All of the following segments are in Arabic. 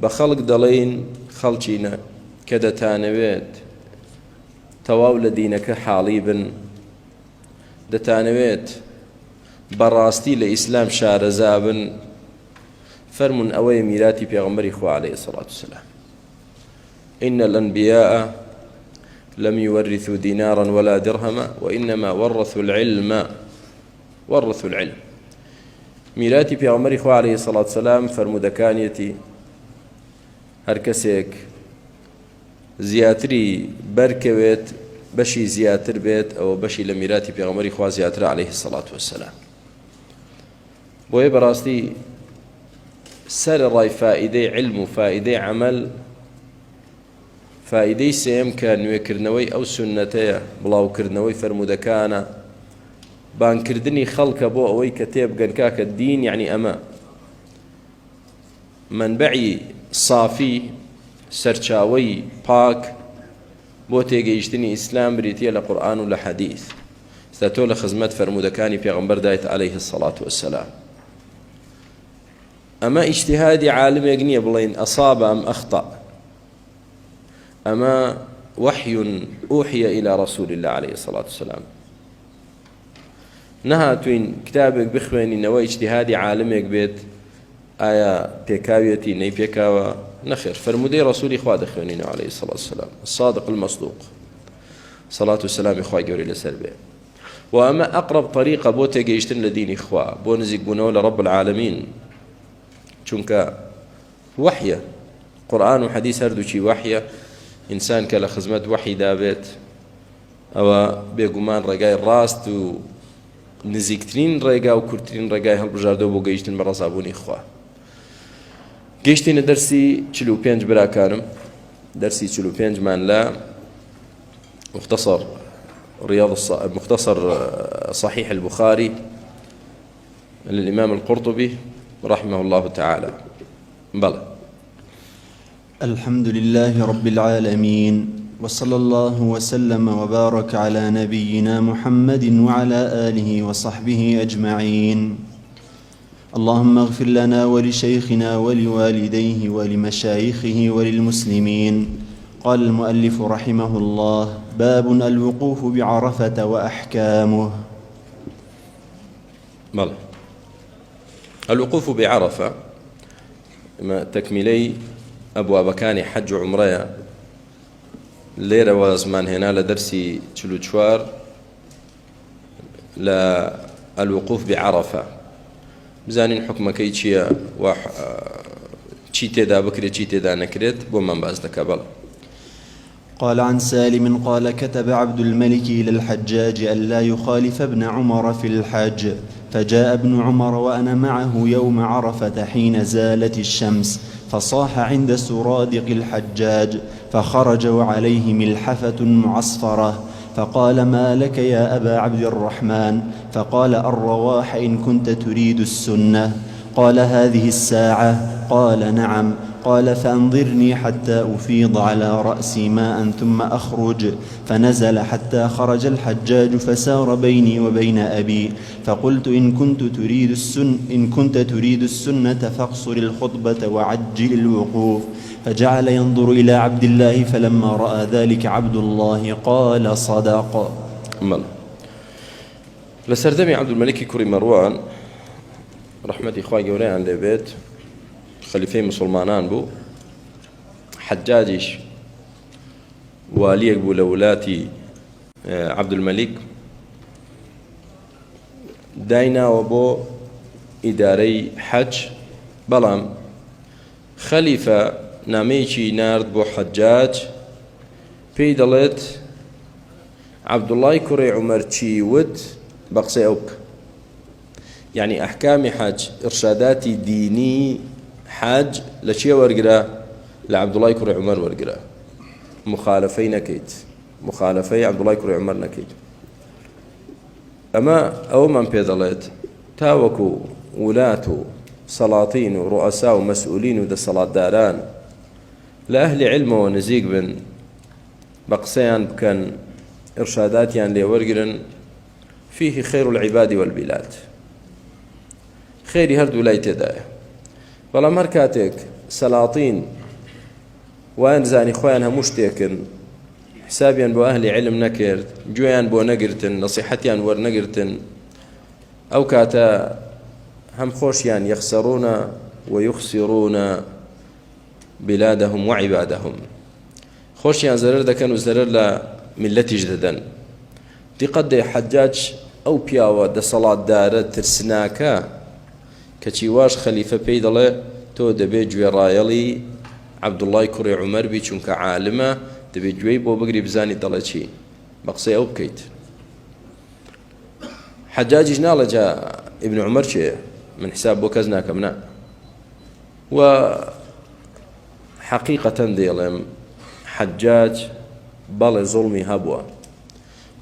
بخلق دلين خلچينا كدا تانويت تواو لدينك حاليبا دتانويت براستي لإسلام شارزابا فرمون أوي ميلاتي بيغمبري خوا عليه الصلاة والسلام إن الأنبياء لم يورثوا دينارا ولا درهما وإنما ورثوا العلم ميلاتي بيغمبري خوا عليه الصلاة والسلام فرمو دكانيتي هركسيك زياتري بركويت بشي زياتر بيت أو بشي لميلاتي بيغمبري خوا زياتر عليه الصلاة والسلام بوي براستي سر الراي فائدة علم وفائدة عمل فائدة سيم كان نويكرنوي أو سنتي بلاو كرنوي فرمودكانا بان كردني خلق بو أوي كتاب قنكاك الدين يعني أما منبعي صافي سرچاوي باك بو تيجيشتني إسلام بريتيا لقرآن ولا حديث ستول خزمت فرمودكاني بيغمبر دايت عليه الصلاة والسلام أما اجتهادي عالم يقني بلين أصاب أم أخطأ أما وحي أوحي إلى رسول الله عليه الصلاة والسلام نهاتوين كتابك بخويني نوا اجتهادي عالمك بيت آية بيكاويتي ني بيكاوى نخير فرمودي رسولي خواد خويني عليه الصلاة والسلام الصادق المصدوق صلاة والسلام إخوة جوري لسربي وأما أقرب طريقة بو تيجيشتن لدين إخوة بو نزيق بنو لرب العالمين چونك وحية قرآن وحديث هردوشي وحية إنسان كلا خزمت وحي دابت أو بيقومان رقاي الراست و نزيكترين رقا وكرترين رقاي هالبجاردو بو قيشتن برصابوني إخوة قيشتين درسي 45 براكانم درسي 45 مان لا مختصر مختصر صحيح البخاري للإمام القرطبي رحمه الله تعالى بلى الحمد لله رب العالمين وصلى الله وسلم وبارك على نبينا محمد وعلى آله وصحبه أجمعين اللهم اغفر لنا ولشيخنا ولوالديه ولمشايخه وللمسلمين. قال المؤلف رحمه الله: باب الوقوف بعرفة وأحكامه. بلى الوقوف بعرفة ما تكملي أبواب كان حج عمرية ليرة وزمان هنا لدرسي تلوشوار للوقوف بعرفة بزانين حكم كي تشيا تشيتي دا بكري تشيتي دا نكريت بومن باز دكابل. قال عن سالم قال: كتب عبد الملك إلى الحجاج ألا يخالف ابن عمر في الحج، فجاء ابن عمر وأنا معه يوم عرفة حين زالت الشمس، فصاح عند سرادق الحجاج، فخرج وعليه ملحفة معصفرة، فقال: ما لك يا أبا عبد الرحمن؟ فقال: الرواح إن كنت تريد السنة. قال: هذه الساعة؟ قال: نعم. قال: فأنظرني حتى أفيض على رأسي ماء ثم أخرج. فنزل حتى خرج الحجاج فسار بيني وبين أبي، فقلت: إن كنت تريد السنة فاقصر الخطبة وعجل الوقوف. فجعل ينظر إلى عبد الله، فلما رأى ذلك عبد الله قال: صدق. لسردمي عبد الملك كري مروان رحمة إخوة جوريان لبيت خليفة مسلمانان بو حجاجيش واليك بو لولاتي عبد الملك داينا وبو إداري حج بلام خليفة ناميشي نارد بو حجاج بيدلت عبد الله كري عمر تشي ود بقصي أوك، يعني أحكام حج إرشاداتي ديني حاج لشي ورقرا لعبد الله كري عمر ورقرا مخالفين نكيت مخالفي عبد الله كري عمر نكيت. أما أو من بيدلت تاوكو ولاتو سلاطين ورؤساء ومسؤولين ودى صلاة داران لأهل علم ونزيق بن بقسيان بكان إرشاداتيان لورقرن فيه خير العباد والبلاد، خيري هرد ولاية داية. بەڵام هەر کاتێک سەلاطین وان زانی خۆیان هەموو شتێکن حسابیان بۆ ئەهلی علم نەکرد گوێیان بۆ نەگرتن نەسیحەتیان وەرنەگرتن ئەو کاتە هەم خۆشیان یەخسەڕونە ويخسرون بلادهم وعبادهم خۆشیان زەرەر دەکەن و زەرەر لە میلەتیش دەدەن دیقەت دێ حەجاج ئەو پیاوە دەسەڵاتدارە ترسناکە کەچی واش خەلیفە پێی دەڵێ تۆ دەبێت گوێڕایەڵی عەبدوڵای کوڕی عومەر بی چونکە عالمە دەبێت گوێی بۆ بگری بزانی دەڵێ چی بە قسەی ئەو بکەیت حەجاجیش ناڵێ جا ئیبن عومەر چێ من حساب بۆ کەس ناکەم نا و حەقیقەتەن دێڵێم حەجاج بەڵێ زوڵمی هەبووە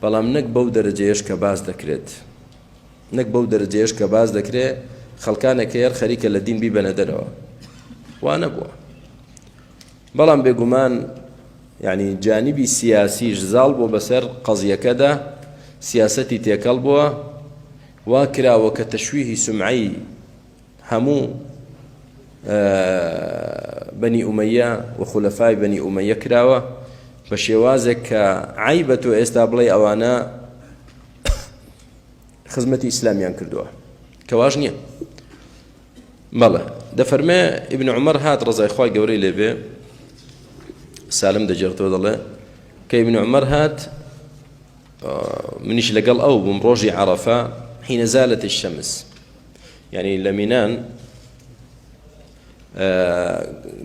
بەڵام نەک بەو دەرەجەیەش کە باز دەکرێت نەک بەو دەرەجەیەش کە باز دەکرێت خەڵکانێکە یەر خەریکە لە دین بیبەنە دەرەوە وا نەبووە بەڵام بێگومان یعنی جانیبی سیاسیش زاڵ بۆ بەسەر قەزیەکەدا سیاسەتی تێکەڵ بووە وا کراوە کە تەشویهی سمعی هەموو بەنی ئومەیە و خولەفای بەنی ئومەیە کراوە بە شێوازێک کە عیبە تۆ ئێستا بڵێ ئەوانە خزمەتی ئیسلامیان کردووە کەواش نییە بەڵێ دەفەرمێ ئیبن عومەر هات ڕزای خوای گەورەی لێبێ سالم دەجێڕتەوە دەڵێ کە ئیبن عومەر هات منیش لەگەڵ ئەو بووم ڕۆژی عەرەفە حين زالت الشمس يعني لمنان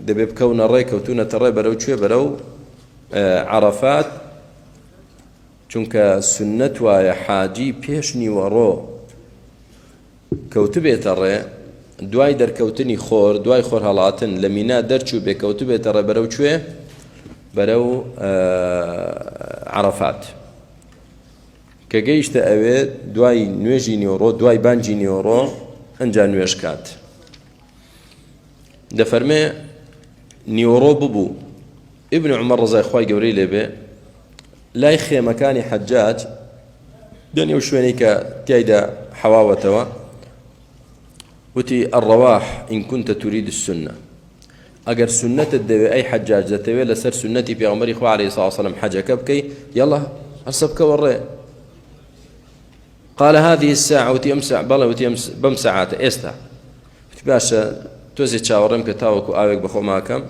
دەبێ بکەونە ڕێ کەوتونەتە ڕێ بەرەو کوێ بەرەو عەرەفات چونکە سنەت وایە حاجی پێش نیوەڕۆ کەوتبێتە ڕێ دوای دەرکەوتنی خۆر دوای خۆر هەڵاتن لە مینا دەرچوو بێ کەوتبێتە ڕێ بەرەو کوێ بەرەو عەرەفات کە گەیشتە ئەوێ دوای نوێژی نیوەڕۆ دوای بانگی نیوەڕۆ ئەنجا نوێژ کات دەفەرمێ نیوەڕۆ ببوو ئیبن عومەر ڕزای خوای گەورەی لێبێ لای خێمەکانی حەجاج دەنێو شوێنەی کە تیایدا حەواوەتەوە وتی الرواح إن كنت تريد السنة ئەگەر سنەتت دەوێ ئەی حەجاج دەتەوێت لەسەر سنەتی پێغەمبەری خوا عەلەیهی سڵاو وسەلام حەجەکە بکەی یەڵا هەرسە بکەوە ڕێ قال هذه الساعة وتي أمسع بلا وتي بمساعات إستا باشا توزي تشاورم كتاوكو آوك بخو ماكم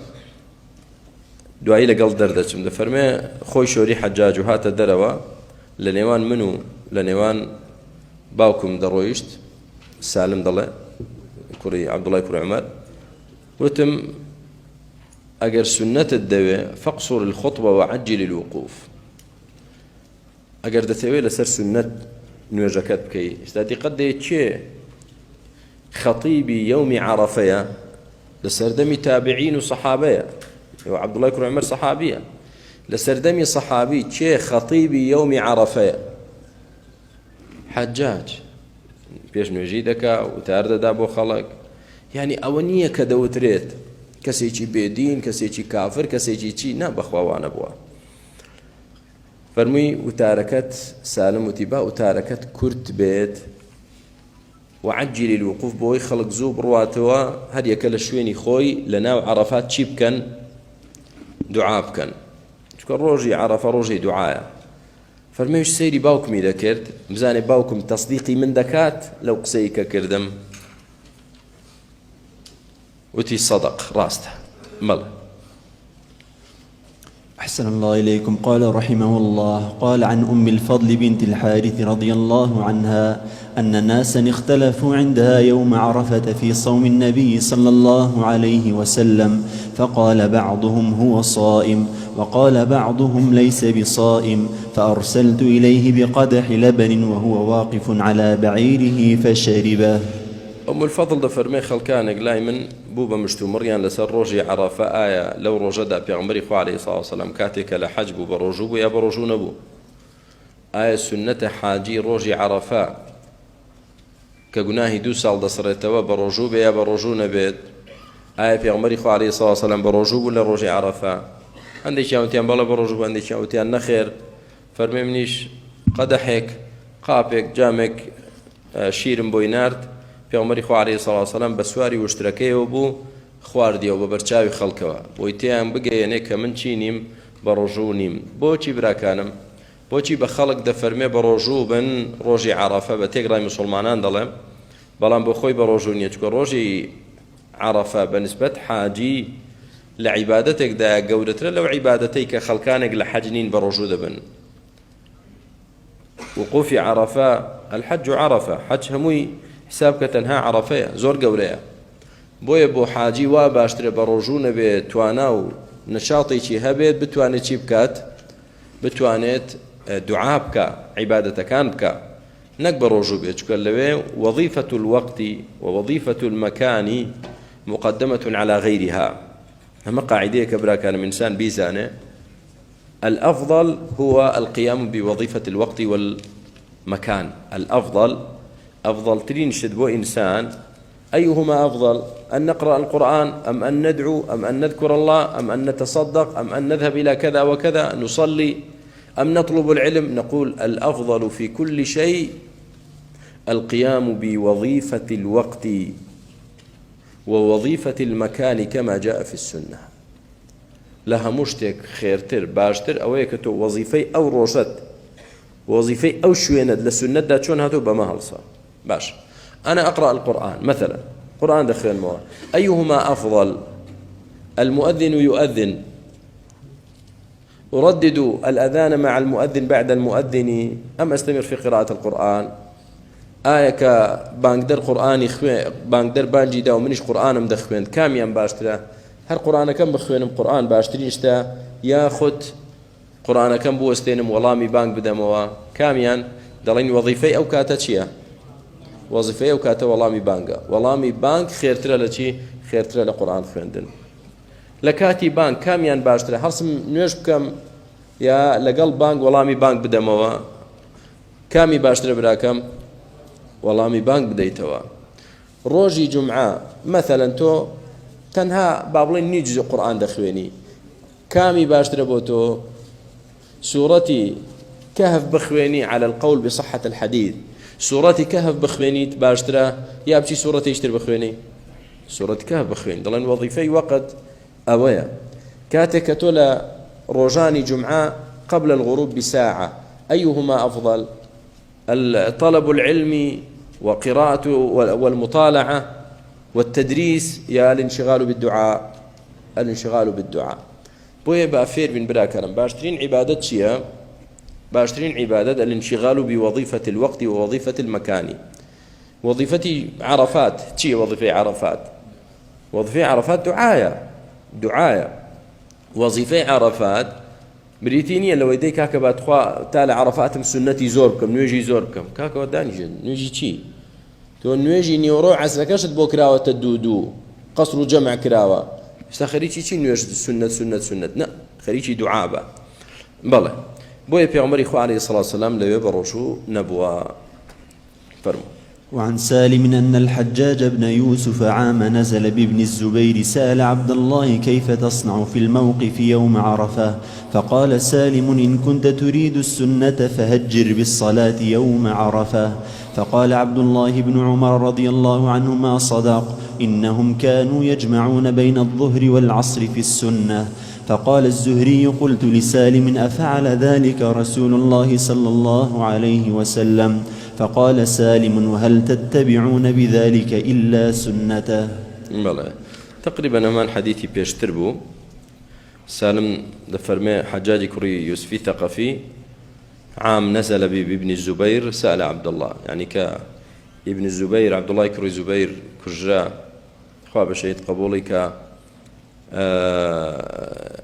دوایی لەگەڵ دەردەچم دەفەرمێ خۆی شۆری حەجاج و هاتە دەرەوە لە نێوان من و لە نێوان باوکم دەڕۆیشت سالم دەڵێ کوڕی عەبدوڵای کوڕی عومەر وتم ئەگەر سنەتت دەوێ فەقصر الخطبة وعجل الوقوف ئەگەر دەتەوێت لەسەر سنەت نوێژەکەت بکەی ئێستا دیقەت دەیە چێ خەتیبی یەومی عەرەفەیە لە سەردەمی تابعین و سەحابەیە عەبدوڵای کوڕی عومەر سەحابیە لە سەردەمی سەحابی چێ خەتیبی یەومی عەرەفەیە حەجاج پێش نوێژی دەکا وتار دەدا بۆ خەڵک یعنی ئەوە نییە کە دەوترێت کەسێکی بێدین کەسێکی کافر کەسێکی چی نا بەخواوانە بووە فەرمووی وتارەکەت سالم وتی با وتارەکەت کورت بێت وعجل الوقوف بۆی خەڵک زوو بڕواتەوە هەر یەکە لە شوێنی خۆی لە ناو عەرەفات چی بکەن دوعا بکەن چونکە ڕۆژی عەرەفە ڕۆژی دوعایە فەرموویش سەیری باوکمی دەکرد بزانێ باوکم تەصدیقی من دەکات لەو قسەی کە کردم وتی صدق ڕاستە مەڵێ أحسن الله إليكم. قال رحمه الله: قال عن أم الفضل بنت الحارث رضي الله عنها أن ناسا اختلفوا عندها يوم عرفة في صوم النبي صلى الله عليه وسلم، فقال بعضهم هو صائم وقال بعضهم ليس بصائم، فأرسلت إليه بقدح لبن وهو واقف على بعيره فشربه. أم الفضل دەفەرمێ خەڵکانێک لای من بوو بە مشتومڕیان لەسەر ڕۆژی عەرەفە ئایا لەو ڕۆژەدا پێغەمبەری خوا عەلەیهی سڵاو وسەلام کاتێکە لە حەج بوو بە ڕۆژوو بوو یا بە ڕۆژوو نەبوو ئایا سنەتە حاجی ڕۆژی عەرەفە کە گوناهی 2 ساڵ دەسڕێتەوە بە ڕۆژوو بێ یا بە ڕۆژوو نەبێت ئایا پێغەمبەری خوا عەلەیهی سڵاو وسەلام بە ڕۆژوو بوو لە ڕۆژی عەرەفە هەندێکیان وتیان بەڵێ بە ڕۆژوو بوو هەندێکیان وتیان نەخێر فەرمێ منیش قەدەحێک قاپێک جامێک شیرم بۆی نارد پێغەمبەری خوا عەلەیهی سڵاو وسەلام بە سواری وشترەکەیەوە بوو خواردیەوە بە بەرچاوی خەڵکەوە بۆی تێیان بگەیەنێ کە من چی نیم بە ڕۆژوو نیم. بۆچی براکانم؟ بۆچی بە خەڵک دەفەرمێ بە ڕۆژوو بن ڕۆژی عەرەفە بە تێگڕای موسڵمانان دەڵێم، بەڵام بۆ خۆی بە ڕۆژوو نییە، چکە ڕۆژی عەرەفە بەنسبەت حاجی لە عیبادەتێکدا گەورەترە لەو عیبادەتەی کە خەڵکانێک لە حەج نین بە ڕۆژوو دەبن. وقوفی عەرەفە الحەج عەرەفە، حەج هەمووی حساب کە تەنها عەرەفەیە، زۆر گەورەیە. بۆیە بۆ حاجی وا باشترە بە ڕۆژوو نەبێت، توانا و نشاطێکی هەبێت بتوانێت چی بکات، بتوانێت دوعا بکە، عیبادەتەکان بکە، نەک بە ڕۆژوو بێت، چکە لەوێ وظیفة الوقت ووظيفة المكان مقدمة على غيرها. هەمە قاعدەیە کە براکانم ئینسان بیزانێ الأفضل هو القيام بوظيفة الوقت والمكان. الأفضل أفضل ترين شد بو إنسان أيهما أفضل، أن نقرأ القرآن أم أن ندعو أم أن نذكر الله أم أن نتصدق أم أن نذهب إلى كذا وكذا، نصلي أم نطلب العلم؟ نقول الأفضل في كل شيء القيام بوظيفة الوقت ووظيفة المكان كما جاء في السنة. لها مشتك خيرتر باشتر أويك تو وظيفي أو روشت وظيفي أو شويند للسنة دا شون هاتو بما هلصا باش. أنا أقرأ القرآن مثلا، قرآن دخل الموضوع، أيهما أفضل؟ المؤذن يؤذن، أردد الأذان مع المؤذن بعد المؤذن أم أستمر في قراءة القرآن؟ آية كبانقدر قرآني بانقدر بانجي دا ومنش قرآن مدخوين كاميان باشترا؟ هر قرآن كم بخوينم قرآن باشترين اشتا ياخد قرآن كم بوستينم ولامي بانق بدموا كاميان دلين وظيفي أو كاتا چيا؟ وظيفي أو كاتا ولامي بانقا، ولامي بانق خيرترا لچي؟ خيرترا لقرآن خويندن. لكاتي بانق كاميان باشترا؟ هرسم نوش بكم يا لقل بانق ولامي بانق بدموا كامي باشترا براكم؟ وەڵامی بانگ بدەیتەوە. ڕۆژی جومعە مەثەلەن تۆ تەنها با بڵێن نی جوزی قورئان دەخوێنی، کامی باشترە بۆ تۆ؟ سوورەتی کەهف بخوێنی على القول بصحة الحديث، سوورەتی کەهف بخوێنیت باشترە یا بچی سوورەتێکتر بخوێنی؟ سوورەتی کەهف بخوێنی. دەڵێن وەظیفەی وەقت ئەوەیە. کاتێک کە تۆ لە ڕۆژانی جومعە قبل الغروب بساعة أيهما أفضل؟ طلب العلم وقراءة والمطالعة والتدريس يا الانشغال بالدعاء؟ الانشغال بالدعاء. بويا بأفير بن براكرم باشترين عبادة شيا، باشترين عبادة الانشغال بوظيفة الوقت ووظيفة المكان. وظيفة عرفات شيا؟ وظيفة عرفات، وظيفة عرفات دعاية. وظيفة عرفات بريتينيا لو يدي كاكا باتخوا تالا عرفاتم سنتي زور بكم نويجي زور بكم كاكا وداني جن نويجي چي تو نويجي نيورو عسركشت بو كراوة تدودو قصر جمع كراوة استخريتي چي نويجي سنة نا خريتي دعابة بله. بويا بيغمري خو عليه الصلاة والسلام لو يبرشو نبوا فرمو. وعن سالم أن الحجاج بن يوسف عام نزل بابن الزبير سأل عبد الله كيف تصنع في الموقف يوم عرفة، فقال سالم إن كنت تريد السنة فهجر بالصلاة يوم عرفة. فقال عبد الله بن عمر رضي الله عنهما صدق، إنهم كانوا يجمعون بين الظهر والعصر في السنة. فقال الزهري قلت لسالم أفعل ذلك رسول الله صلى الله عليه وسلم؟ فقال سالم وهل تتبعون بذلك إلا سنته؟ بلى تقريبا همان حديثي بيشتربو. سالم دفرمي حجاج كري يوسفي ثقفي عام نزل بابن الزبير سأل عبد الله، يعني كابن الزبير عبد الله كري زبير كرجا خواب شهيد قبولي ك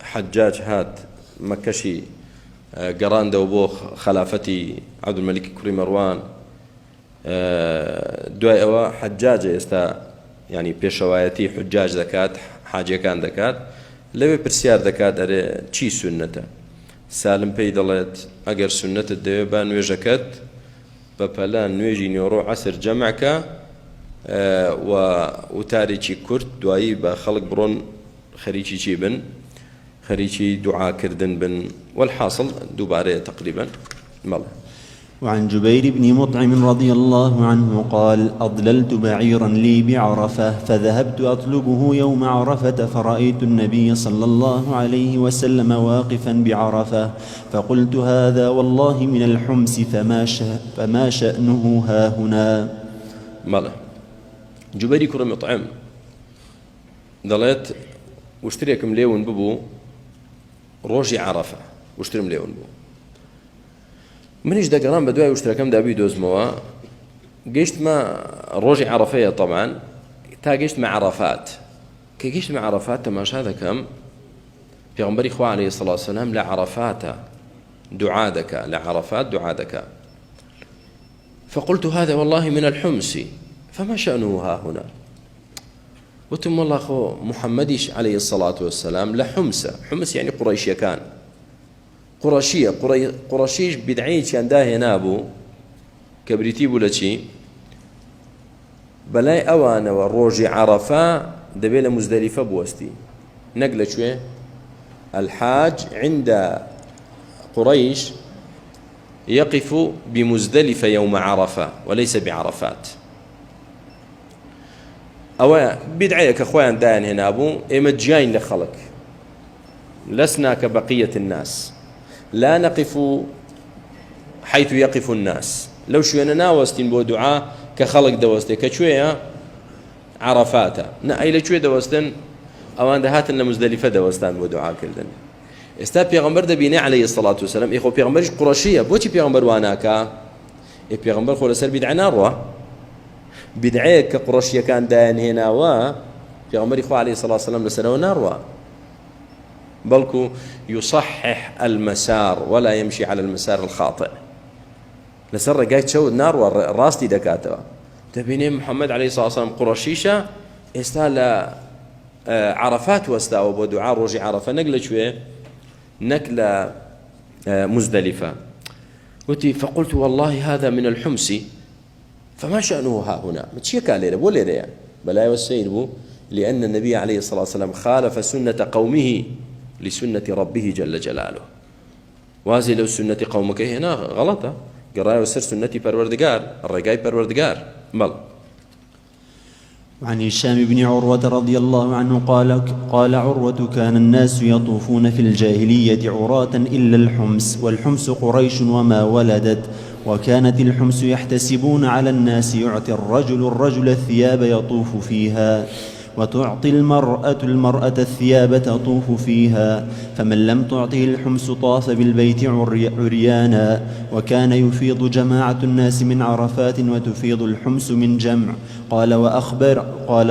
حجاج هات مكشي قران دوبو خلافتي عبد الملك كري مروان دوای ئەوە حجاجە ئێستا ینی پێشەوایەتی حجاج دەکات، حاجەکان دەکات، لەوێ پرسیار دەکات ئەرێ چی سونەتە؟ سالم پێی دەڵێت ئەگەر سونەتت دەوێت با نوێژەکەت بە پەلان نوێژی نیۆڕۆ عەسر جەمعکە و وتارێکی کورت دوایی بە خەڵک بڕۆن خەریکی چی بن؟ خەریکی دوعاکردن بن. والحاصل دووبارەیە تقریبا. بەڵێ. وعن جبير بن مطعم رضي الله عنه قال: أضللت بعيرا لي بعرفة فذهبت أطلبه يوم عرفة فرأيت النبي صلى الله عليه وسلم واقفا بعرفة فقلت: هذا والله من الحمس فما شأنه هاهنا. ماله جبير كرم مطعم دلت واشتريكم ليون ببو روجي عرفة واشترم ليون ببو منيش دقران بدواي واشتركم دابي دوزموا قيشت ما روجي عرفية طبعا تا قيشت مع عرفات كي قيشت مع عرفات تماشى هذا كم في غنبري إخوة عليه الصلاة والسلام لعرفات دعادك لعرفات دعادك فقلت: هذا والله من الحمص فما شأنه ها هنا. وتم والله أخو محمديش عليه الصلاة والسلام لحمص حمص يعني قريشية كان قرشية قرشيش بدعيش كان داه نابو كبريتي بولتشي بلاي أوان والروجي عرفة دبيل مزدلفة بوستي نقلة شوية الحاج عند قريش يقف بمزدلفة يوم عرفة وليس بعرفات أو بدعية كأخوان داين هنابو إما جاين لخلق لسنا كبقية الناس لا نقف حيث يقف الناس لو شوينا ناوستين بو دعاء كخلق دوستي كشوية عرفاتا أي لشوية دوستن أوان دهاتن لمزدلفة دوستان بو دعاء كردن استا پیغمبر دبینه علیه الصلاة والسلام ایخو پیغمبرش قرشیه بوچی پیغمبر واناکا ای پیغمبر خو لسر بدعه ناروا بدعه که قرشیه کان داین هناوا پیغمبر خو علیه الصلاة والسلام لسر ناروا بلكو يصحح المسار ولا يمشي على المسار الخاطئ لسر قايت شو ناروا راستي دكاتوا تبيني محمد عليه الصلاة والسلام قرشيشة استا عرفات واستاوا بو دعاء روجي عرفه نقله شويه نكلة مزدلفة فقلت: والله هذا من الحمص فما شأنه ها هنا متشيك عليه ولا يعني بلا والسيد لأن النبي عليه الصلاة والسلام خالف سنة قومه لسنة ربه جل جلاله وهذه لو سنة قومك هنا غلطة قراءة وسر سنة پروردگار الرقاي پروردگار مل. وعن هشام بن عروة رضي الله عنه قال عروة: كان الناس يطوفون في الجاهلية عراة إلا الحمص والحمص قريش وما ولدت وكانت الحمص يحتسبون على الناس يعطي الرجل الثياب يطوف فيها وتعطي المرأة الثياب تطوف فيها فمن لم تعطه الحمص طاف بالبيت عريانا وكان يفيض جماعة الناس من عرفات وتفيض الحمص من جمع. قال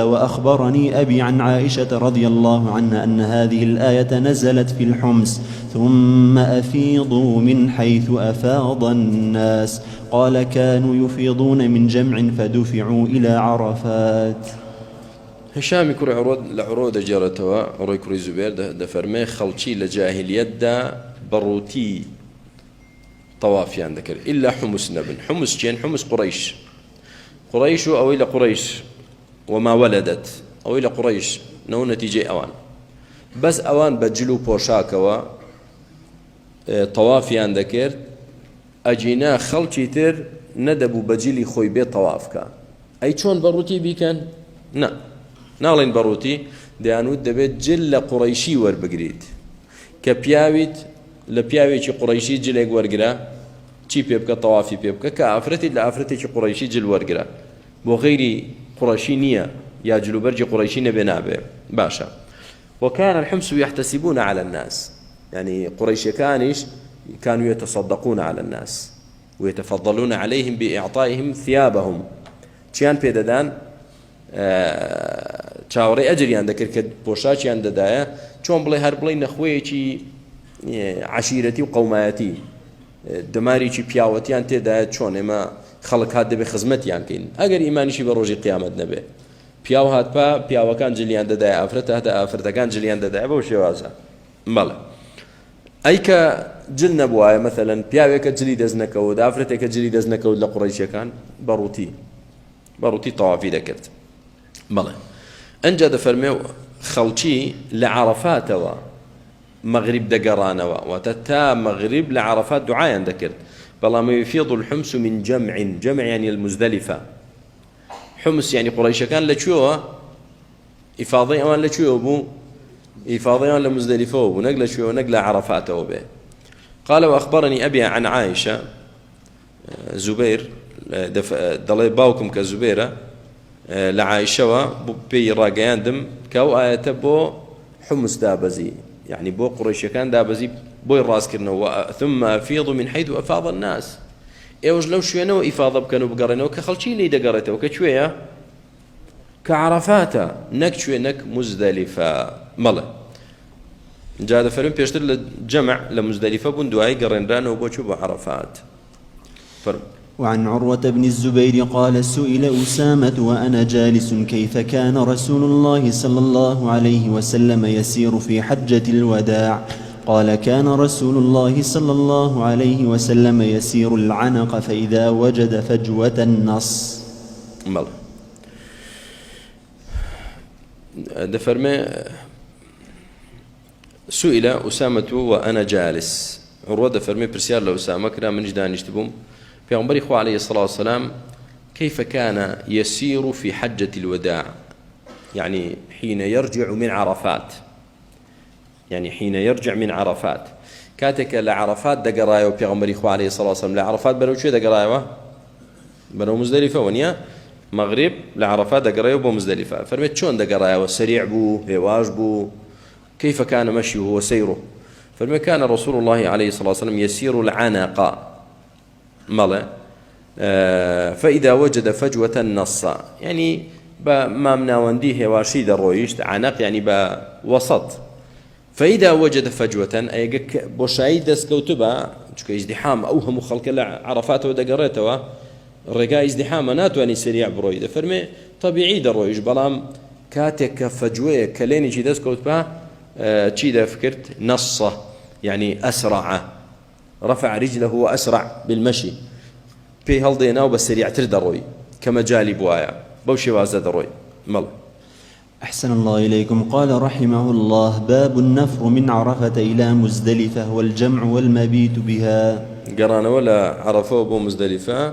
وأخبرني أبي عن عائشة رضي الله عنها أن هذه الآية نزلت في الحمص ثم أفيضوا من حيث أفاض الناس. قال: كانوا يفيضون من جمع فدفعوا إلى عرفات. هشام كري عروض جارتوا عروي كري زبير ده فرمي خلشي لجاهلية ده بروتي طوافي عندك إلا حمص نبن حمص جين حمص قريش أو إلى قريش وما ولدت أو إلى قريش نو نتيجة أوان بس أوان بجلو بوشاكوا طوافي عندك أجينا خلشي تر ندبو بجلي خوي بي طوافك أي شون بروتي بيكن ناڵین بەڕووتی دەیانوت دەبێت جل لە قوڕەیشی وەربگریت کە پیاویت لە پیاوێکی قوڕەیشی جلێک وەرگرا چی پێ بکە تەوافی پێ بکە کە ئافرەتیت لە ئافرەتێکی قوڕەیشی جل وەرگرا بۆ غەیری قوڕەشی نییە یا جلوبەرجی قوڕەیشی نەبێ نابێ باشە. وكان الحمص يحتسبون على الناس يعني قريش كانوا يتصدقون على الناس ويتفضلون عليهم بإعطائهم ثيابهم چیان پێدەدان چاوەڕێی ئەجریان دەکرد کە پۆشاکیان دەدایە چۆن بڵێ هەر بڵێ نەخوەیەکی عشیرەتی و قەومایەتی دەماریکی پیاوەتیان تێدایە چۆن ئێمە خەڵک هات دەبێ خزمەتیان کەین ئەگەر ئیمانیشی بە ڕۆژی قیامەت نەبێ پیاو هاتپا پیاوەکان جلیان دەدایە ئافرەت هاتە ئافرەتەکان جلیان دەدایە بەو شێوازە بەڵێ ئەی کە جل نەبووایە مەثەلەن پیاوێکە جلی دەست نەکەوت ئافرەتێکە جلی دەست نەکەوت لە قوڕەیشیەکان بەڕووتی تەوافی دەکرد. بەڵێ ئەنجا دەفەرمێ خەڵکی لە عەرەفاتەوە مەغریب دەگەڕانەوە واتە تا مەغریب لە عەرەفات دوعایان دەکرد بەڵام يفيض الحمص من جمع يعني المزدلفة حمص يعني قريش كان لشوه إفاضي أوان لشوه بو إفاضي أوان لمزدلفة بو نقل شوه نقل عرفاته به. قال وأخبرني أبي عن عائشة زبير دڵێ باوکم کە زوبێرە لە عایشەوە پێی ڕاگەیاندم کە ئەو ئاەتە بۆ حمص دابەزی یعنی بۆ قوڕیشەکان دابەزی بۆی ڕاستکردنەوە ثم أفيض من حيث أفاض الناس ئێوەش لەو شوێنەوە ئیفاضە بکەن و بگەڕێنەوە کە خەڵکی لی دەگەڕێتەوە کە کوێیە کە عەرەفاتە نەک شوێنەک مزدەلیفە مەڵێ جا دەفەرمێن پێشتر لە جەمع لە مزدەلیفە بوون دوایی گەڕێنرانەوە بۆ چوو بۆ عەرەفات. وعن عروة بن الزبير قال سئل أسامة وأنا جالس كيف كان رسول الله صلى الله عليه وسلم يسير في حجة الوداع قال كان رسول الله صلى الله عليه وسلم يسير العنق فإذا وجد فجوة النص دفرمي سئل أسامة وأنا جالس عروة دفرمي برسيار لأسامة كنا من جدان يشتبهم پیغمبر خو عليه الصلاة والسلام كيف كان يسير في حجة الوداع يعني حين يرجع من عرفات كاتك لعرفات دقرايو پیغمبر خو عليه الصلاة والسلام لعرفات بنو شو دقرايو بنو مزدلفة ونيا مغرب لعرفات دقرايو بو مزدلفة فرميت شون دقرايو سريع بو هواج بو كيف كان مشيه وسيره فرميت كان رسول الله عليه الصلاة والسلام يسير العنق ماله فإذا وجد فجوة النص يعني ما مناونديه واشي درويشت عنق يعني بوسط فإذا وجد فجوة أي بوشاي دسكوتبا چکە ازدحام أو هم خلق عرفات ودقريتوا الرجاء ازدحام ناتو يعني سريع بروي دفرمي طبيعي درويش بلام كاتك فجوة كليني شي دسكوتبا چي دفكرت نصه يعني أسرع رفع رجله وأسرع بالمشي في هالدينا وبسريع تردروي كما جالي بوايا بوشي وازا دروي مل. أحسن الله إليكم. قال رحمه الله باب النفر من عرفة إلى مزدلفة والجمع والمبيت بها. قرانا ولا عرفه بو مزدلفة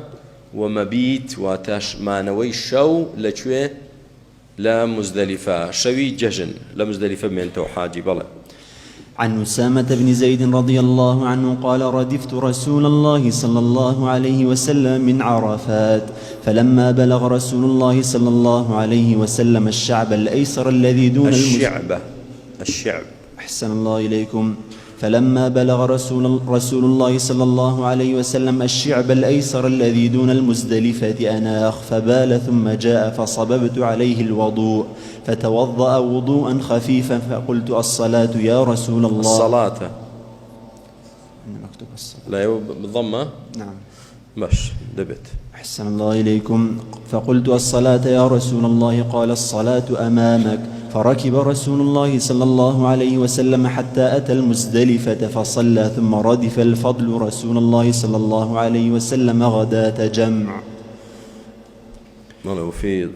ومبيت واتاش مانوي الشو لشوي لا مزدلفة شوي ججن لا مزدلفة من توحاجي بلا. عن أسامة بن زيد رضي الله عنه قال ردفت رسول الله صلى الله عليه وسلم من عرفات فلما بلغ رسول الله صلى الله عليه وسلم الشعب الأيسر الذي دون الشعب أحسن الله إليكم. فلما بلغ رسول الله صلى الله عليه وسلم الشعب الأيسر الذي دون المزدلفة أناخ فبال ثم جاء فصببت عليه الوضوء فتوضأ وضوءا خفيفا فقلت الصلاة يا رسول الله. الصلاة مكتوب الصلاة لا بالضمة نعم مش دبت. أحسن الله إليكم. فقلت الصلاة يا رسول الله قال الصلاة أمامك. فركب رسول الله صلى الله عليه وسلم حتى أتى المزدلفة فصلى ثم ردف الفضل رسول الله صلى الله عليه وسلم غداة جمع.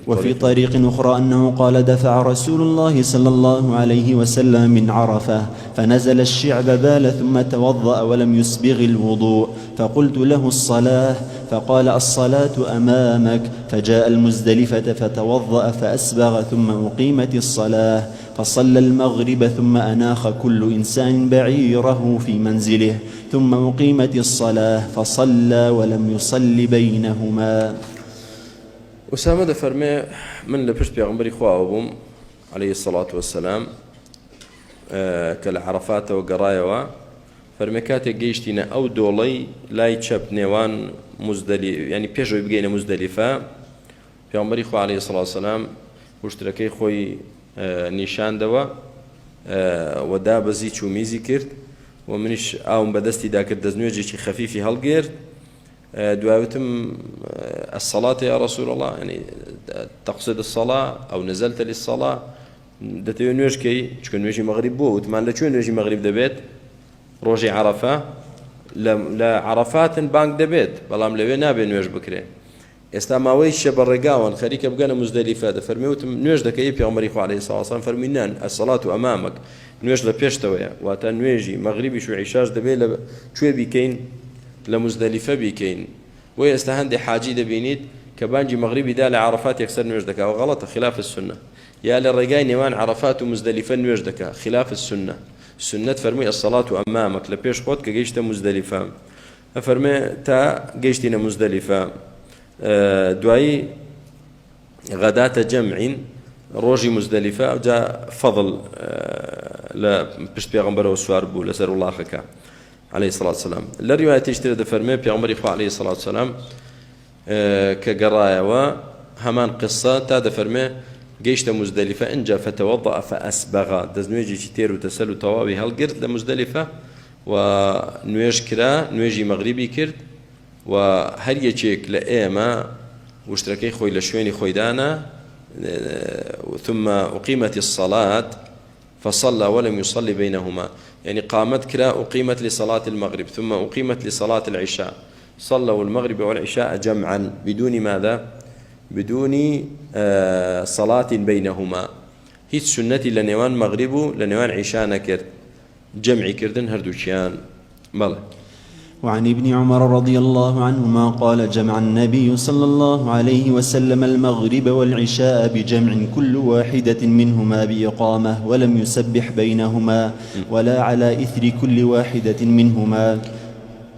وفي طريق أخرى أنه قال دفع رسول الله صلى الله عليه وسلم من عرفة فنزل الشعب بال ثم توضأ ولم يسبغ الوضوء فقلت له الصلاة فقال الصلاة أمامك. فجاء المزدلفة فتوضأ فأسبغ ثم أقيمت الصلاة فصلى المغرب ثم أناخ كل إنسان بعيره في منزله ثم أقيمت الصلاة فصلى ولم يصل بينهما. أسامة دفرمي من لبشت بيغمبري خواه أبوم عليه الصلاة والسلام كالعرفات وقرايوا فرمي كاتي قيشتنا أو دولي لا يتشب نيوان مزدلي يعني بيجو يبقينا مزدلفة بيغمبري خواه عليه الصلاة والسلام وشتركي خوي نيشان دوا ودا بزي چو ميزي كرت ومنش آوم بدستي دا كرت دزنوجي چي خفيفي هالقيرت دعوتم الصلاة يا رسول الله يعني تقصد الصلاة أو نزلت للصلاة دتيو نوشكي شكون نوشي مغرب بو وتمان لشون نوشي مغرب دبيت روجي عرفة لا عرفات بانك دبيت بلام لوي نابي نوش بكري استماوي الشبر رقاون خليك بقنا مزدلفة فرميوتم نوش دكاي بيغمري خو عليه الصلاة والسلام فرمينان الصلاة أمامك نوش لبيشتويا واتا نوجي مغربي شو عشاش دبي شو بيكين لمزدلفة بكين ويستهند حاجي دبينيت كبانجي مغربي دا لعرفات يكسر نوجدك وغلط خلاف السنة يا للرجاء نيوان عرفات ومزدلفة نوجدك خلاف السنة السنة فرمي الصلاة أمامك لبيش خود كجيشت مزدلفة فرمي تا جيشتنا مزدلفة دعي غداة جمع روجي مزدلفة جاء فضل لا بشت بيغمبره وسوار بو لسر الله خكا عليه الصلاة والسلام للرواية تشتري دفرمي بيغمبر إخوة عليه الصلاة والسلام كقراية وهمان قصة تا دفرمي جيشت مزدلفة إنجا فتوضأ فأسبغ دزنويجي كتير وتسل وطوابي هالقرد لمزدلفة ونويج كرا نويجي مغربي كرد وهر يجيك لأيما واشتركي خوي لشويني خويدانا ثم أقيمت الصلاة فصلى ولم يصلي بينهما يعني قامت كرا أقيمت لصلاة المغرب ثم أقيمت لصلاة العشاء صلوا المغرب والعشاء جمعا بدون ماذا؟ بدون صلاة بينهما هي سنة لنوان مغرب لنوان عشاء نكر جمع كردن هردوشيان ماله. وعن ابن عمر رضي الله عنهما قال جمع النبي صلى الله عليه وسلم المغرب والعشاء بجمع كل واحدة منهما بإقامة ولم يسبح بينهما ولا على إثر كل واحدة منهما.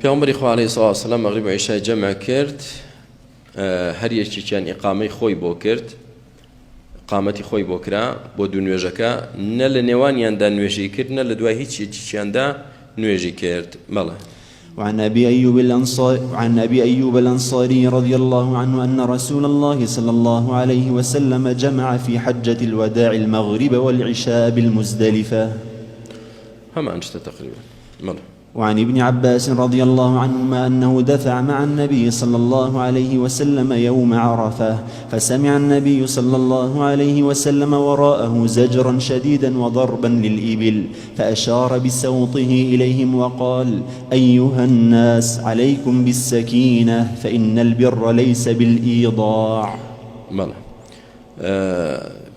في عمر إخوة عليه الصلاة والسلام مغرب وعشاء جمع كرد هر یەکی چیان ئیقامەی خۆی بۆ کرد قامەتی خۆی بۆ کرا بۆ دوو نوێژەکە نە لە نێوانیاندا نوێژی کرد نە لە دوای هیچ یەکییاندا نوێژی کرد مەڵێ. وعن أبي أيوب الأنصاري رضي الله عنه أن رسول الله صلى الله عليه وسلم جمع في حجة الوداع المغرب والعشاء بالمزدلفة. هم أنشت تقريبا ماله. وعن ابن عباس رضي الله عنهما أنه دفع مع النبي صلى الله عليه وسلم يوم عرفة فسمع النبي صلى الله عليه وسلم وراءه زجرا شديدا وضربا للإبل فأشار بصوته إليهم وقال أيها الناس عليكم بالسكينة فإن البر ليس بالإيضاع. ماله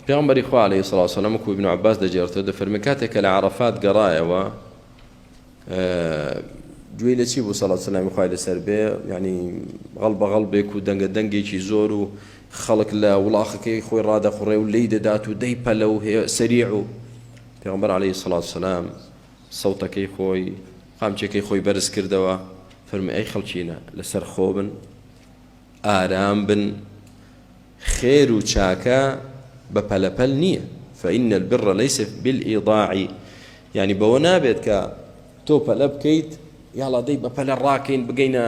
پیغمبر إخوة عليه الصلاة والسلام وكو ابن عباس دجيرته دفرمكاتك لعرفات قراية جوی لە چی بوو سەڵات سەلامی خوای لەسەر بێ یعنی غەڵبێک و دەنگێکی زۆر و خەڵک لە وڵاخەکەی خۆی ڕادەخوڕێ و لێی دەدات و دەی پەلە و سەریع و پێغەمبەر عەلەیهی سەڵات وسەلام سەوتەکەی خۆی قامچێکەی خۆی بەرز کردەوە فەرمی ئەی خەڵکینە لەسەر خۆ بن ئارام بن خێر و چاکە بە پەلەپەل نییە فإن البر ليس بالإيضاع يعني بەوە نابێت کە تۆ پەلە بکەیت یاڵا دەی بە پەلە ڕاکەین بگەینە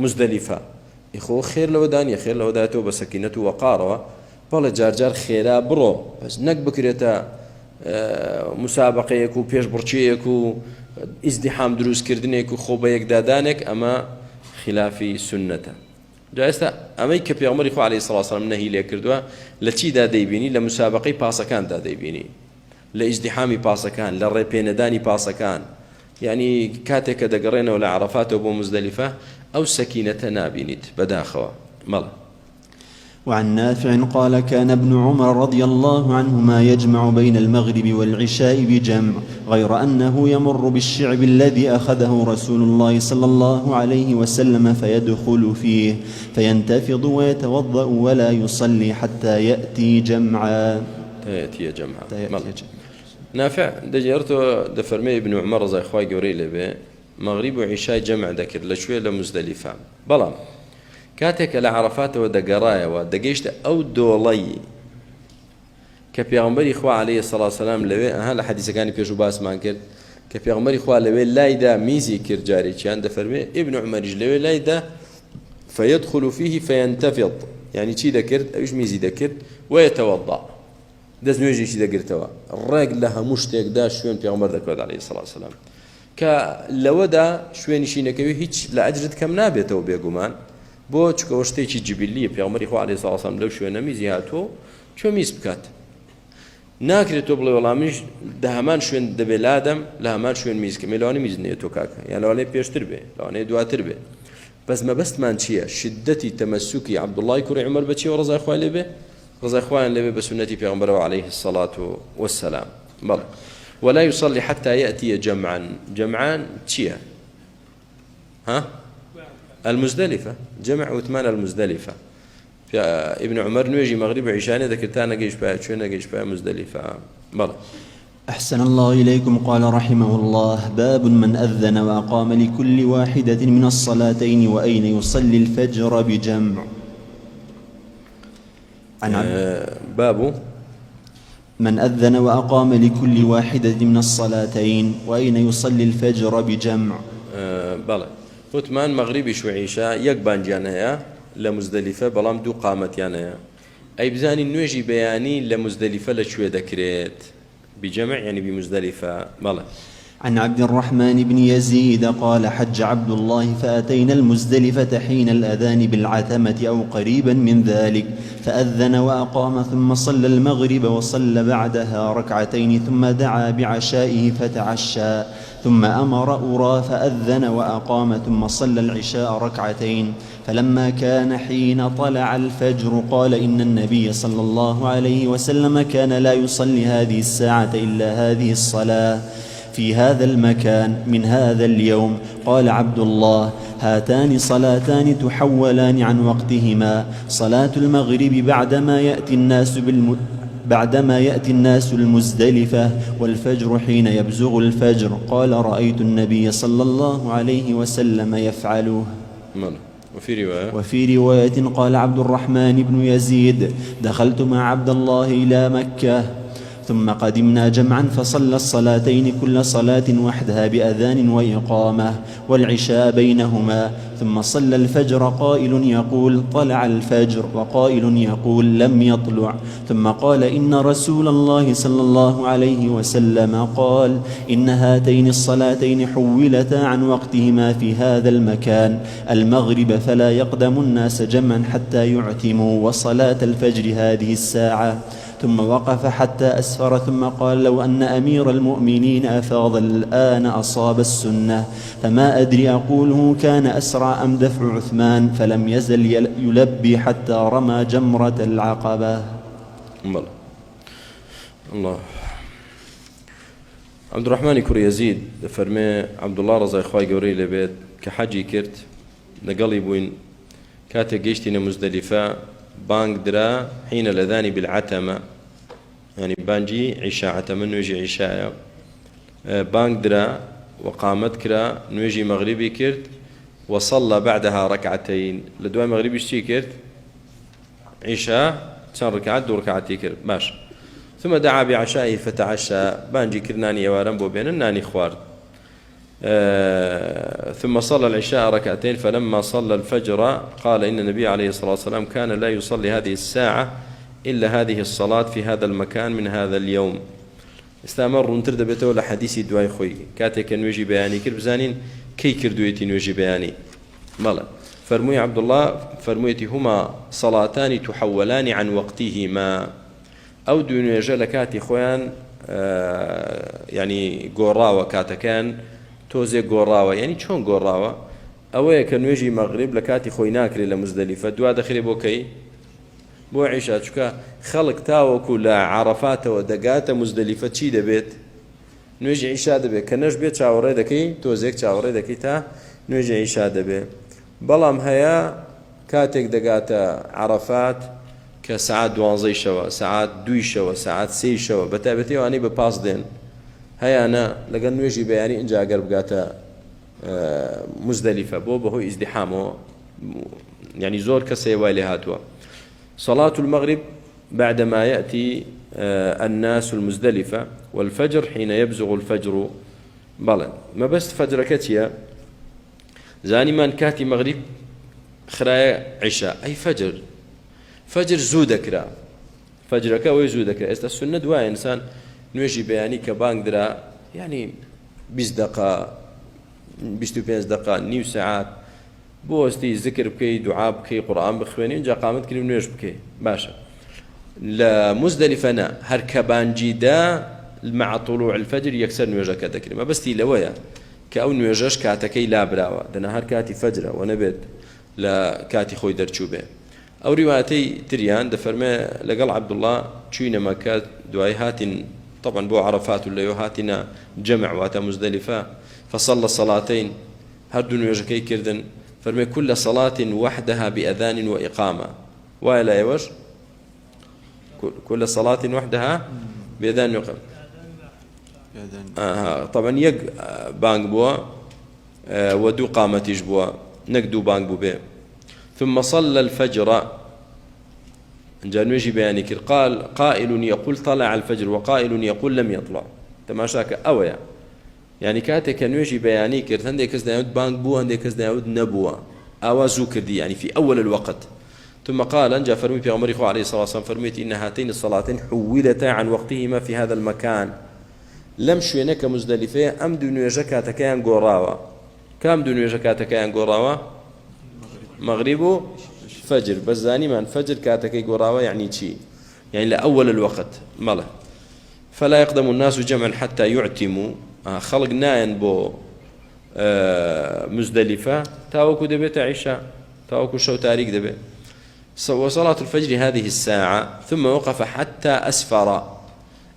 مزدەلیفە ئیخۆ خێر لەوەدانە خێر لەوەداتەوە بە سەکینەت و وەقارەوە بەڵێ جارجار خێرا بڕۆ بەس نەک بکرێتە مسابقەیەک و پێشبڕچەیەک و ئیزدیحام دروستکردنێک و خۆ بە یەکدادانێک ئەمە خلافی سنەتە. جا ئێستا ئەمەی کە پێغەمبەری خوا عەلەیهی سەڵات وسەلام نەهی لێ کردووە لە چیدا دەیبینی؟ لە مسابقەی پاسەکاندا دەیبینی، لە ئیزدیحامی پاسەکان، لە ڕێپێنەدانی پاسەکان، یعنی کاتێک کە دەگەڕێنەوە لە عەرەفاتەوە بۆ مزدەلیفە ئەو سەکینەتە نابینیت بەداخەوە مەڵە. وعن نافع قال كان ابن عمر رضي الله عنهما يجمع بين المغرب والعشاء بجمع غير أنه يمر بالشعب الذي أخذه رسول الله صلى الله عليه وسلم فيدخل فيه فينتفض ويتوضأ ولا يصلي حتى يأتي جمعا. نافع دجيرتو دفرمي ابن عمر رضي الله عنه لبي مغرب وعشاء جمع ذكر لشوية لمزدلفة بلام كاتك لعرفات ودقرايا ودقيشت أو دولي كبيغمبري إخوة عليه الصلاة والسلام لبي هلا حديث كان في جباس ما كرت كبيغمبري إخوة لبي لايدا ميزي كرجاري كان دفرمي ابن عمر لبي لايدا فيدخل فيه فينتفض يعني شي ذكرت ايش ميزي ذكرت ويتوضأ دەست نوێژێکی دەگرتەوە ڕێک لە هەموو شتێکدا شوێن پێغەمبەر دەکەوێت عەلەیهی سەڵات وسەلام کە لەوەدا شوێنیشی نەکەوی هیچ لە ئەجرت کەم نابێتەوە بێگومان بۆ چکەوە شتێکی جبیلیە پێغەمبەری خوا عەلەیهی سەڵات وسەلام لەو شوێنە میزی هاتووە چۆ میز بکات ناکرێت تۆ بڵێ وەڵامیش لە هەمان شوێن دەبێ لادەم لە هەمان شوێن میزکەمێ لەوانەیە میز نییە تۆ کاکە یان لەوانەیە پێشتر بێ لەوانەیە دواتر بێ بەس مەبەستمان چییە؟ شدەتی تەمەسوکی عەبدوڵڵای کوڕی عومەر بەچیەوە ڕەزای خوای لێ بێ رضا إخوان لبي بسنة پیغمبر عليه الصلاة والسلام بل ولا يصلي حتى يأتي جمعا تشيا ها المزدلفة جمع وثمان المزدلفة ابن عمر نويجي مغرب عشاني ذكرتانا قيش باي شوينا قيش باي مزدلفة بلى. أحسن الله إليكم. قال رحمه الله: باب من أذن وأقام لكل واحدة من الصلاتين وأين يصلي الفجر بجمع. باب من أذن وأقام لكل واحدة من الصلاتين وأين يصلي الفجر بجمع. بلى وثمان مغربي شو عشاء يقبان جانها لمزدلفة بلام دو قامت يعني أي بزاني نوجي بياني لمزدلفة لشوية ذكريت بجمع يعني بمزدلفة. بلى. عن عبد الرحمن بن يزيد قال: حج عبد الله فأتينا المزدلفة حين الأذان بالعتمة أو قريبا من ذلك، فأذن وأقام ثم صلى المغرب وصلى بعدها ركعتين ثم دعا بعشائه فتعشى، ثم أمر أرى فأذن وأقام ثم صلى العشاء ركعتين، فلما كان حين طلع الفجر قال: إن النبي صلى الله عليه وسلم كان لا يصلي هذه الساعة إلا هذه الصلاة في هذا المكان من هذا اليوم. قال عبد الله: هاتان صلاتان تحولان عن وقتهما، صلاة المغرب بعدما يأتي الناس المزدلفة، والفجر حين يبزغ الفجر. قال: رأيت النبي صلى الله عليه وسلم يفعله. وفي رواية قال عبد الرحمن بن يزيد: دخلت مع عبد الله إلى مكة ثم قدمنا جمعا فصلى الصلاتين كل صلاة وحدها بأذان وإقامة والعشاء بينهما، ثم صلى الفجر قائل يقول: طلع الفجر، وقائل يقول: لم يطلع، ثم قال: إن رسول الله صلى الله عليه وسلم قال: إن هاتين الصلاتين حولتا عن وقتهما في هذا المكان، المغرب فلا يقدم الناس جمعا حتى يعتموا، وصلاة الفجر هذه الساعة. ثم وقف حتى أسفر ثم قال: لو أن أمير المؤمنين أفاض الآن أصاب السنة، فما أدري أقوله كان أسرع أم دفع عثمان، فلم يزل يلبي حتى رمى جمرة العقبة. الله. عبد الرحمن كور يزيد فرمي عبد الله رضي خواه قوري لبيت كحجي كرت نقلي بوين كاتي قيشتنا مزدلفة بانك درا حين الأذان بالعتمة، يعني بانجي عشاء عتمة نوجي عشاء بانك درا وقامت كرا نوجي مغربي كرت وصلى بعدها ركعتين لدواء مغربي شتي كرت عشاء 2 ركعات 2 ركعتي كرت باش، ثم دعا بعشائه فتعشى بانجي كرناني يوارن بو بين الناني خوار، ثم صلى العشاء ركعتين، فلما صلى الفجر قال: إن النبي عليه الصلاة والسلام كان لا يصلي هذه الساعة إلا هذه الصلاة في هذا المكان من هذا اليوم. استمر انترد بيته لحديث دواي خوي كاتك نوجي بياني كرب زانين كي كردويتي نوجي بياني مالا فرمي عبد الله فرميتي هما صلاتان تحولان عن وقتهما أو دون جلكاتي خوان يعني قراوة كاتكان توزي قراوة يعني شون قراوة أولا كان يجي مغرب لكاتي خوي ناكري لمزدلفة دوا دخلي بوكي بو عيشات شكا خلق تاوكو لعرفات ودقات مزدلفة چي دبيت نوجي عيشا دبيت كنش بيت شاوري دكي توزيك شاوري دكي تا نوجي عيشا دبيت بلام هيا كاتك دقات عرفات كساعات 12 شوا ساعات 2 شوا ساعات 3 شوا بتابتي واني بباس دين هيا أنا لقد نوجي بياني إنجا قرب قاتا مزدلفة بو بهو ازدحامه يعني زور كسي والي هاتوا صلاة المغرب بعدما يأتي الناس المزدلفة والفجر حين يبزغ الفجر بلن ما بس فجر كتيا زاني من كاتي مغرب خرايا عشاء أي فجر زودك فجرك ويزودك است السنة دواء إنسان نوجي بياني كبانك درا يعني 20 دقيقة 25 دقيقة نيو ساعات بوستي ذكر بكي دعاء بكي قرآن بخواني جا قامت كلمة نوج بكي باشا لمزدلفنا هركبان جيدا مع طلوع الفجر يكسر نوجا كتكلمة بس تي لويا كأو نوجاش كاتكي لا براوة دنا هركاتي فجرة ونبت لا كاتي خوي درتشوبه أو روايتي تريان دفرمي لقال عبد الله تشوينا ما كات دعاء هاتين طبعا بو عرفات ولا هاتنا جمع واتا مزدلفة فصلى الصلاتين هردو نوێژەکەی کردن فەرمێ كل صلاة وحدها بأذان وإقامة وإلى يوش كل صلاة وحدها بأذان وإقامة طبعا يق بانك بوا ودو قامتيش بوا نقدو بانك بو بي ثم صلى الفجر جاء نوجي بياني كر قال قائل يقول طلع الفجر وقائل يقول لم يطلع تماشاك أويا يعني كاتك نوجي بياني كر هندي كز داود بانك بو هندي كز داود نبوا أوازو كردي يعني في أول الوقت ثم قال أنجا فرمي في عمر عليه الصلاة والسلام فرميت إن هاتين الصلاتين حولتا عن وقتهما في هذا المكان لم شوينك مزدلفة أم دون يجكاتك يان قراوا كم دون يجكاتك يان قراوا مغرب فجر بس زاني من فجر كاتك قراوا يعني شيء يعني لأول الوقت ملا فلا يقدم الناس جمعا حتى يعتموا خلق ناين بو مزدلفة تاوكو دبيت عشاء تاوكو شو تاريك دبي وصلاة الفجر هذه الساعة ثم وقف حتى أسفر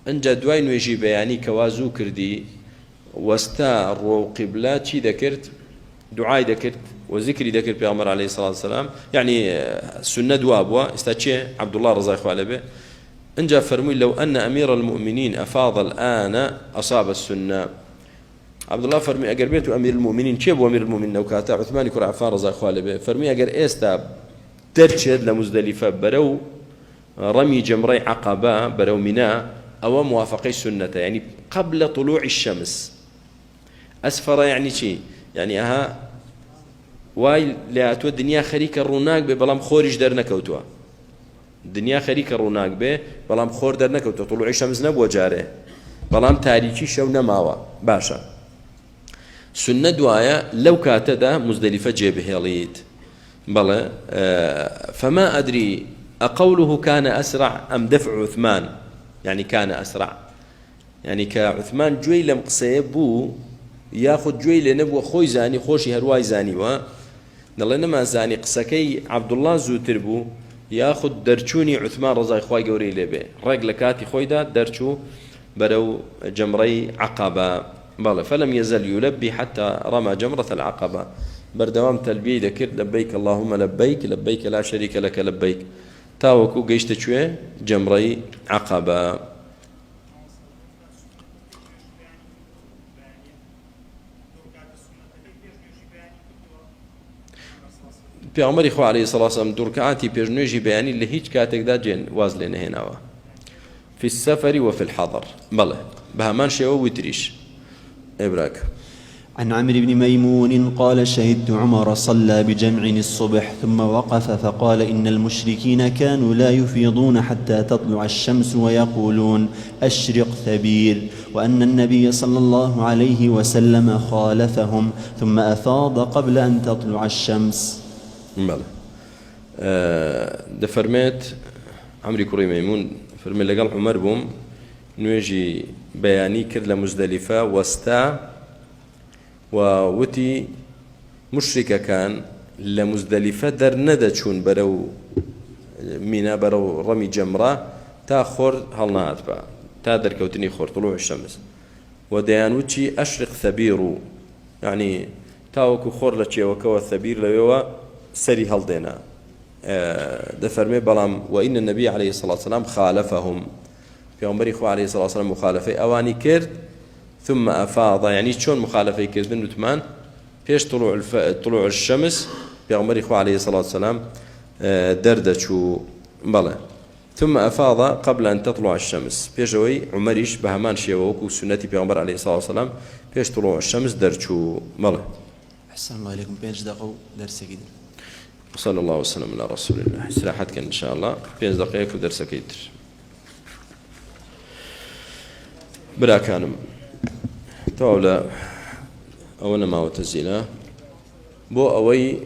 أنجا دوين ويجي بياني كوازو كردي واستار وقبلات شي ذكرت دعاء ذكرت وذكري ذكر بيغمر عليه الصلاة والسلام يعني سنة دوابوا استاتشي عبد الله رضي الله عنه أنجا فرمي لو أن أمير المؤمنين أفاض الآن أصاب السنة عبد الله فرمي أجر بيته أمير المؤمنين كيف أمير المؤمنين وكاتا عثمان كر عفان رضي الله عنه فرمي أجر إستا ترشد لمزدلفة برو رمي جمري عقبة برو مناء أو موافقي السنة يعني قبل طلوع الشمس أسفر يعني شيء يعني واي لاتو الدنيا خريك الروناق بلام خورج در نكوتوا الدنيا خريك الروناق بلام خور در نكوتوا طلوع الشمس نبوة جاره بلام تاريخي شو نماوا باشا سنة دوايا لو كاتدا مزدلفة جيبه يليد بلى فما أدري أقوله كان أسرع أم دفع عثمان يعني كان أسرع يعني كعثمان جوي لم قصيبو ياخذ جوي لنبوة خوي زاني خوشي هرواي زاني و نڵێ نەما زانی قسەکەی عەبدوڵڵا زووتر بوو یاخود دەرچوونی عوثمان ڕەزای خوای گەورەی لێبێ ڕێک لە کاتی خۆیدا دەرچوو بەرەو جەمرەی عەقەبە بەڵێ فلم يزل يلبي حتى رمى جمرة العقبة بردوام تلبية دەکرد لبيك اللهم لبيك لبيك لا شريك لك لبيك تاوەکو گەیشتە کوێ جەمرەی عەقەبە پیامبری خو علیه الصلاة والسلام درکعاتی پیشنویجی بیانی لهیچ کاتک دا جن واز لینه هناوا في السفر وفي الحضر بله بهمان شيء وتريش إبراك عن عمرو بن ميمون قال شهدت عمر صلى بجمع الصبح ثم وقف فقال إن المشركين كانوا لا يفيضون حتى تطلع الشمس ويقولون أشرق ثبير وأن النبي صلى الله عليه وسلم خالفهم ثم أفاض قبل أن تطلع الشمس بله دفرميت عمري كريم ميمون فرمي لقال عمر بوم نويجي بياني كر لمزدلفة وستا ووتي مشركة كان لمزدلفة در ندچون برو مينا برو رمي جمرة تا خور هالنهات با تا در كوتني خور طلوع الشمس وديانوتي أشرق ثبيرو يعني تاوكو خور لتشي وكو الثبير ليوا سري هالدينا دفرمي بلام وإن النبي عليه الصلاة والسلام خالفهم في عمر إخوة عليه الصلاة والسلام مخالفة أواني كرد ثم أفاض يعني شون مخالفة كردن وثمان فيش طلوع الشمس في عمر إخوة عليه الصلاة والسلام دردشوا بلا ثم أفاض قبل أن تطلع الشمس فيشوي عمريش بهمان شيووك وسنتي في عمر عليه الصلاة والسلام فيش طلوع الشمس درشوا بلا أحسن الله عليكم بينج دقوا درس جديد وصلى الله وسلم على رسول الله استراحتك إن شاء الله 5 دقائق ودرسك يتر بلا كانم تولى أولا ما وتزيلا بو أوي